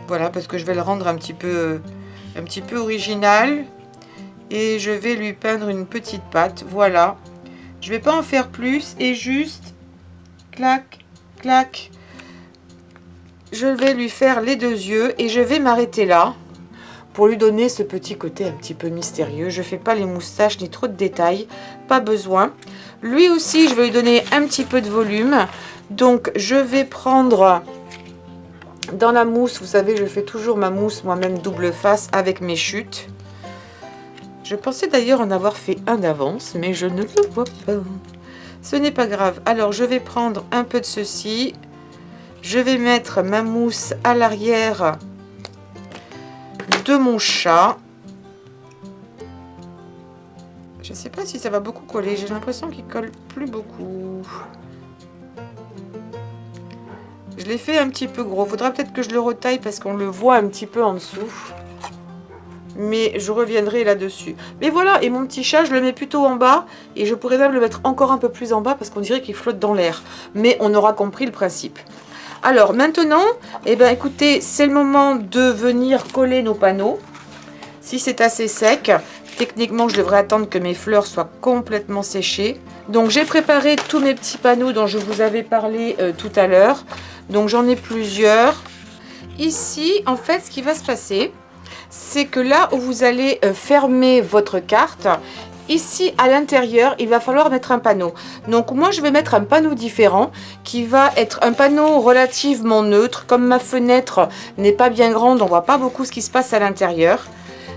Voilà, parce que je vais le rendre un petit peu original. Et je vais lui peindre une petite patte. Voilà. Je vais pas en faire plus. Et juste, clac, clac. Je vais lui faire les deux yeux. Et je vais m'arrêter là. Pour lui donner ce petit côté un petit peu mystérieux. Je fais pas les moustaches ni trop de détails. Pas besoin. Lui aussi, je vais lui donner un petit peu de volume. Donc, je vais prendre... Dans la mousse, vous savez, je fais toujours ma mousse moi-même double face avec mes chutes. Je pensais d'ailleurs en avoir fait un d'avance, mais je ne le vois pas. Ce n'est pas grave. Alors, je vais prendre un peu de ceci. Je vais mettre ma mousse à l'arrière de mon chat. Je ne sais pas si ça va beaucoup coller. J'ai l'impression qu'il colle plus beaucoup. Je l'ai fait un petit peu gros. Faudra peut-être que je le retaille parce qu'on le voit un petit peu en dessous. Mais je reviendrai là-dessus. Mais voilà, et mon petit chat, je le mets plutôt en bas. Et je pourrais même le mettre encore un peu plus en bas parce qu'on dirait qu'il flotte dans l'air. Mais on aura compris le principe. Alors maintenant, eh ben, écoutez, c'est le moment de venir coller nos panneaux. Si c'est assez sec, techniquement, je devrais attendre que mes fleurs soient complètement séchées. Donc j'ai préparé tous mes petits panneaux dont je vous avais parlé tout à l'heure. Donc j'en ai plusieurs. Ici, en fait, ce qui va se passer, c'est que là où vous allez fermer votre carte, ici à l'intérieur, il va falloir mettre un panneau. Donc moi, je vais mettre un panneau différent qui va être un panneau relativement neutre. Comme ma fenêtre n'est pas bien grande, on ne voit pas beaucoup ce qui se passe à l'intérieur.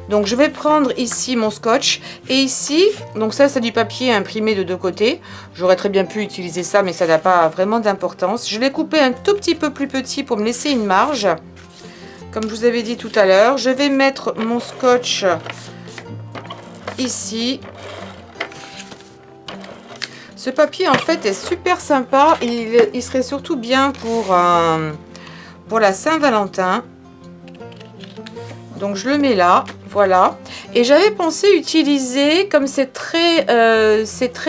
Donc je vais prendre ici mon scotch et ici, donc ça c'est du papier imprimé de deux côtés. J'aurais très bien pu utiliser ça mais ça n'a pas vraiment d'importance. Je l'ai coupé un tout petit peu plus petit pour me laisser une marge. Comme je vous avais dit tout à l'heure, je vais mettre mon scotch ici. Ce papier en fait est super sympa. Il serait surtout bien pour la Saint-Valentin. Donc je le mets là, voilà. Et j'avais pensé utiliser, comme c'est très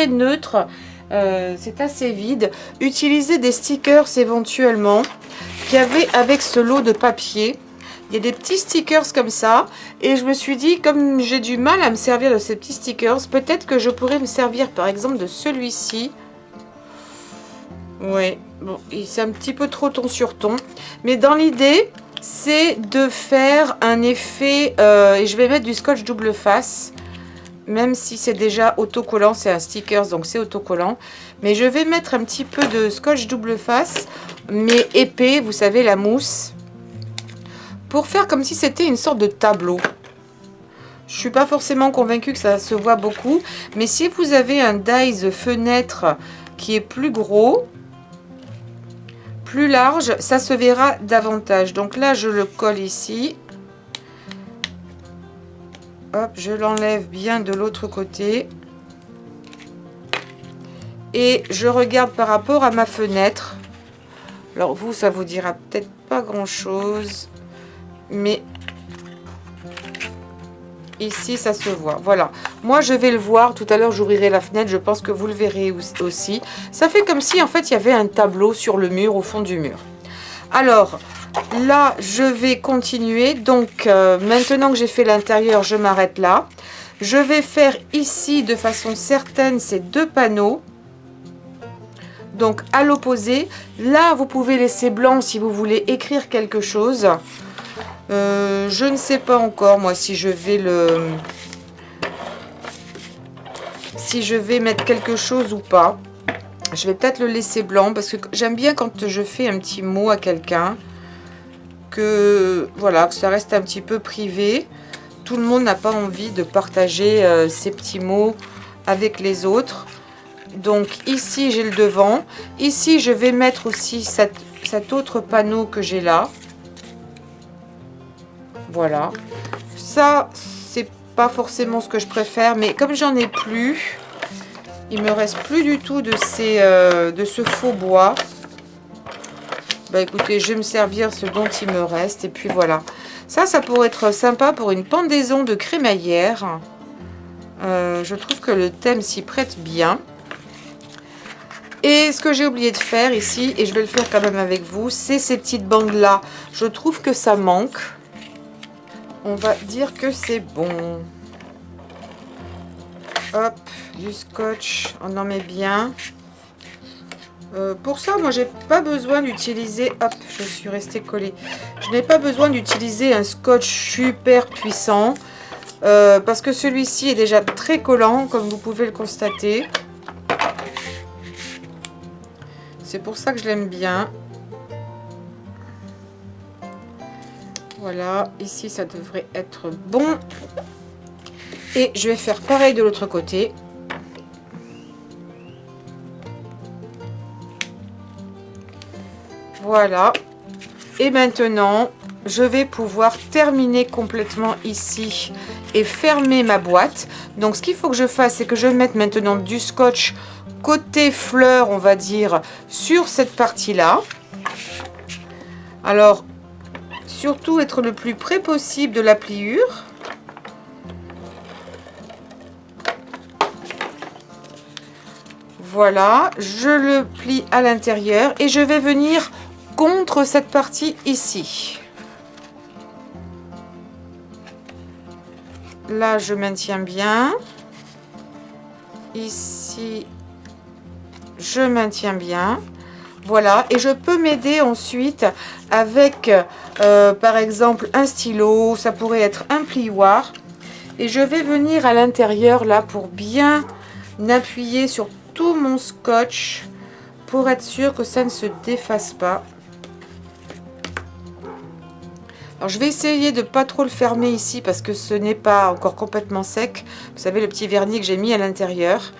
neutre, c'est assez vide, utiliser des stickers éventuellement qu'il y avait avec ce lot de papier. Il y a des petits stickers comme ça. Et je me suis dit, comme j'ai du mal à me servir de ces petits stickers, peut-être que je pourrais me servir par exemple de celui-ci. Ouais, bon, c'est un petit peu trop ton sur ton. Mais dans l'idée... c'est de faire un effet, et je vais mettre du scotch double face, même si c'est déjà autocollant, c'est un sticker, donc c'est autocollant. Mais je vais mettre un petit peu de scotch double face, mais épais, vous savez, la mousse, pour faire comme si c'était une sorte de tableau. Je ne suis pas forcément convaincue que ça se voit beaucoup, mais si vous avez un dies fenêtre qui est plus gros, plus large, ça se verra davantage. Donc là, je le colle ici. Hop, je l'enlève bien de l'autre côté. Et je regarde par rapport à ma fenêtre. Alors vous, ça vous dira peut-être pas grand-chose. Mais ici, ça se voit. Voilà. Moi, je vais le voir. Tout à l'heure, j'ouvrirai la fenêtre. Je pense que vous le verrez aussi. Ça fait comme si, en fait, il y avait un tableau sur le mur, au fond du mur. Alors, là, je vais continuer. Donc, maintenant que j'ai fait l'intérieur, je m'arrête là. Je vais faire ici, de façon certaine, ces 2 panneaux. Donc, à l'opposé. Là, vous pouvez laisser blanc si vous voulez écrire quelque chose. Je ne sais pas encore, moi, si je vais mettre quelque chose ou pas. Je vais peut-être le laisser blanc parce que j'aime bien quand je fais un petit mot à quelqu'un que voilà, que ça reste un petit peu privé. Tout le monde n'a pas envie de partager ces petits mots avec les autres. Donc ici j'ai le devant. Ici je vais mettre aussi cet autre panneau que j'ai là. Voilà. Ça c'est pas forcément ce que je préfère, mais comme j'en ai plus, il me reste plus du tout de ce faux bois. Bah écoutez, je vais me servir ce dont il me reste. Et puis voilà. Ça pourrait être sympa pour une pendaison de crémaillère. Je trouve que le thème s'y prête bien. Et ce que j'ai oublié de faire ici, et je vais le faire quand même avec vous, c'est ces petites bandes-là. Je trouve que ça manque. On va dire que c'est bon. Hop, du scotch, on en met bien. Pour ça, moi, j'ai pas besoin d'utiliser... Hop, je suis restée collée. Je n'ai pas besoin d'utiliser un scotch super puissant. Parce que celui-ci est déjà très collant, comme vous pouvez le constater. C'est pour ça que je l'aime bien. Voilà, ici, ça devrait être bon. Et je vais faire pareil de l'autre côté. Voilà. Et maintenant, je vais pouvoir terminer complètement ici et fermer ma boîte. Donc, ce qu'il faut que je fasse, c'est que je mette maintenant du scotch côté fleur, on va dire, sur cette partie-là. Alors, surtout être le plus près possible de la pliure. Voilà, je le plie à l'intérieur et je vais venir contre cette partie ici. Là, je maintiens bien. Ici, je maintiens bien. Voilà, et je peux m'aider ensuite avec, par exemple, un stylo. Ça pourrait être un plioir. Et je vais venir à l'intérieur, là, pour bien appuyer sur tout mon scotch pour être sûr que ça ne se défasse pas. Alors je vais essayer de pas trop le fermer ici parce que ce n'est pas encore complètement sec. Vous savez, le petit vernis que j'ai mis à l'intérieur.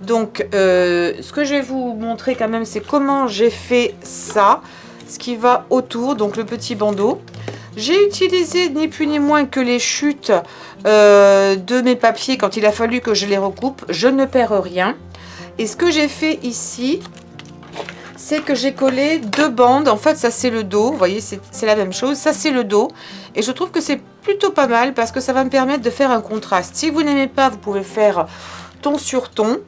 Donc ce que je vais vous montrer quand même, c'est comment j'ai fait ça, ce qui va autour, donc le petit bandeau. J'ai utilisé ni plus ni moins que les chutes de mes papiers quand il a fallu que je les recoupe. Je ne perds rien. Et ce que j'ai fait ici, c'est que j'ai collé 2 bandes. En fait, ça c'est le dos. Vous voyez, c'est la même chose. Ça c'est le dos. Et je trouve que c'est plutôt pas mal parce que ça va me permettre de faire un contraste. Si vous n'aimez pas, vous pouvez faire ton sur ton.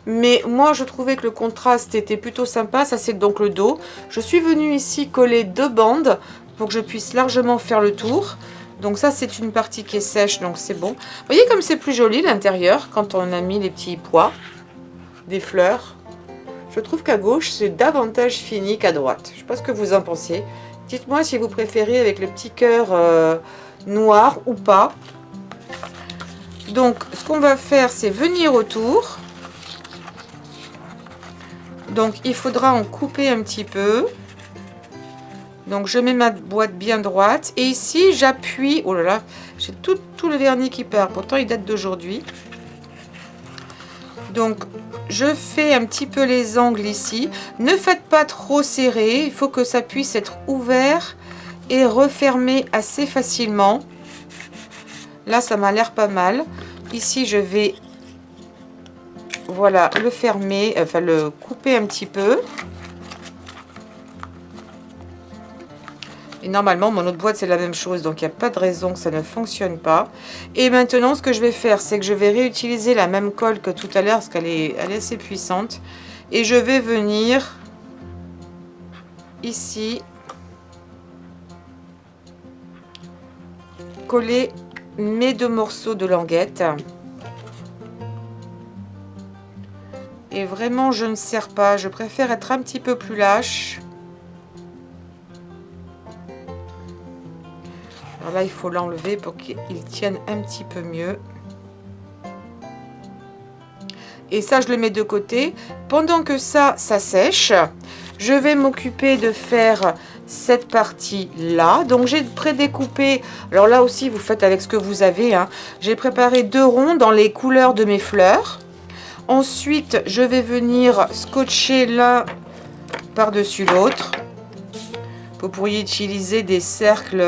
Mais moi, je trouvais que le contraste était plutôt sympa. Ça c'est donc le dos. Je suis venue ici coller 2 bandes pour que je puisse largement faire le tour. Donc ça, c'est une partie qui est sèche, donc c'est bon. Vous voyez comme c'est plus joli l'intérieur quand on a mis les petits pois, des fleurs. Je trouve qu'à gauche, c'est davantage fini qu'à droite. Je ne sais pas ce que vous en pensez. Dites-moi si vous préférez avec le petit cœur noir ou pas. Donc, ce qu'on va faire, c'est venir autour. Donc, il faudra en couper un petit peu. Donc, je mets ma boîte bien droite. Et ici, j'appuie. Oh là là, j'ai tout le vernis qui part. Pourtant, il date d'aujourd'hui. Donc, je fais un petit peu les angles ici. Ne faites pas trop serré. Il faut que ça puisse être ouvert et refermé assez facilement. Là, ça m'a l'air pas mal. Ici, je vais voilà, le fermer, enfin le couper un petit peu. Et normalement, mon autre boîte, c'est la même chose. Donc, il n'y a pas de raison que ça ne fonctionne pas. Et maintenant, ce que je vais faire, c'est que je vais réutiliser la même colle que tout à l'heure, parce qu'elle est assez puissante. Et je vais venir ici coller mes 2 morceaux de languette. Et vraiment, je ne serre pas. Je préfère être un petit peu plus lâche. Alors là, il faut l'enlever pour qu'il tienne un petit peu mieux. Et ça, je le mets de côté. Pendant que ça sèche, je vais m'occuper de faire cette partie-là. Donc, j'ai prédécoupé. Alors là aussi, vous faites avec ce que vous avez, hein. J'ai préparé 2 ronds dans les couleurs de mes fleurs. Ensuite, je vais venir scotcher l'un par-dessus l'autre. Vous pourriez utiliser des cercles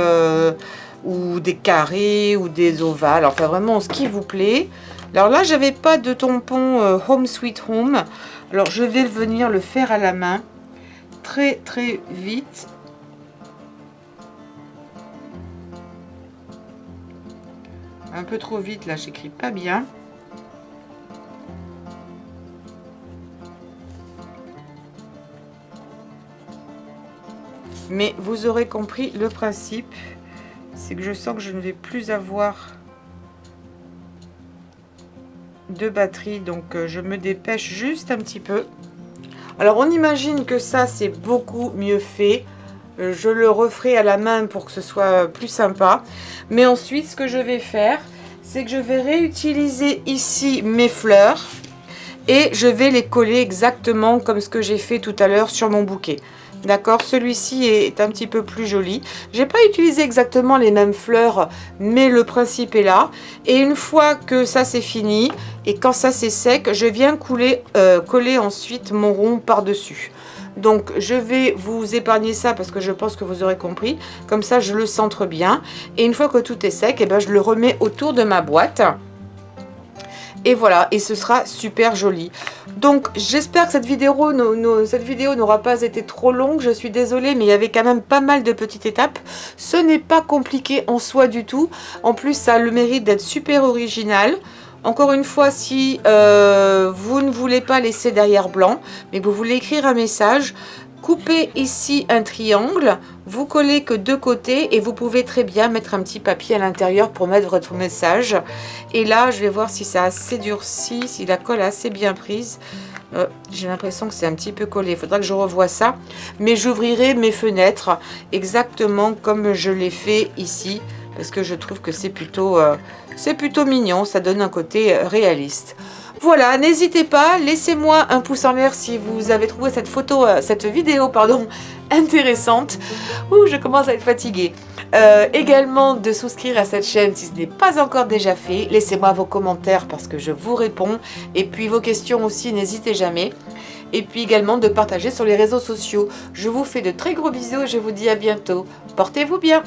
ou des carrés ou des ovales, enfin vraiment ce qui vous plaît. Alors là, j'avais pas de tampon Home Sweet Home, alors je vais venir le faire à la main très vite. Un peu trop vite là, j'écris pas bien. Mais vous aurez compris le principe, c'est que je sens que je ne vais plus avoir de batterie, donc je me dépêche juste un petit peu. Alors on imagine que ça c'est beaucoup mieux fait. Je le referai à la main pour que ce soit plus sympa. Mais ensuite ce que je vais faire, c'est que je vais réutiliser ici mes fleurs et je vais les coller exactement comme ce que j'ai fait tout à l'heure sur mon bouquet. D'accord, celui-ci est un petit peu plus joli. J'ai pas utilisé exactement les mêmes fleurs, mais le principe est là. Et une fois que ça c'est fini, et quand ça c'est sec, je viens coller ensuite mon rond par-dessus. Donc je vais vous épargner ça parce que je pense que vous aurez compris. Comme ça je le centre bien. Et une fois que tout est sec, et ben, je le remets autour de ma boîte. Et voilà, et ce sera super joli. Donc j'espère que cette vidéo n'aura pas été trop longue. Je suis désolée, mais il y avait quand même pas mal de petites étapes. Ce n'est pas compliqué en soi du tout. En plus, ça a le mérite d'être super original. Encore une fois, si vous ne voulez pas laisser derrière blanc, mais que vous voulez écrire un message, coupez ici un triangle, vous collez que 2 côtés et vous pouvez très bien mettre un petit papier à l'intérieur pour mettre votre message. Et là, je vais voir si ça a assez durci, si la colle a assez bien prise. J'ai l'impression que c'est un petit peu collé, il faudra que je revoie ça. Mais j'ouvrirai mes fenêtres exactement comme je l'ai fait ici, parce que je trouve que c'est plutôt mignon, ça donne un côté réaliste. Voilà, n'hésitez pas, laissez-moi un pouce en l'air si vous avez trouvé cette vidéo intéressante. Ouh, je commence à être fatiguée. Également de souscrire à cette chaîne si ce n'est pas encore déjà fait. Laissez-moi vos commentaires parce que je vous réponds. Et puis vos questions aussi, n'hésitez jamais. Et puis également de partager sur les réseaux sociaux. Je vous fais de très gros bisous et je vous dis à bientôt. Portez-vous bien.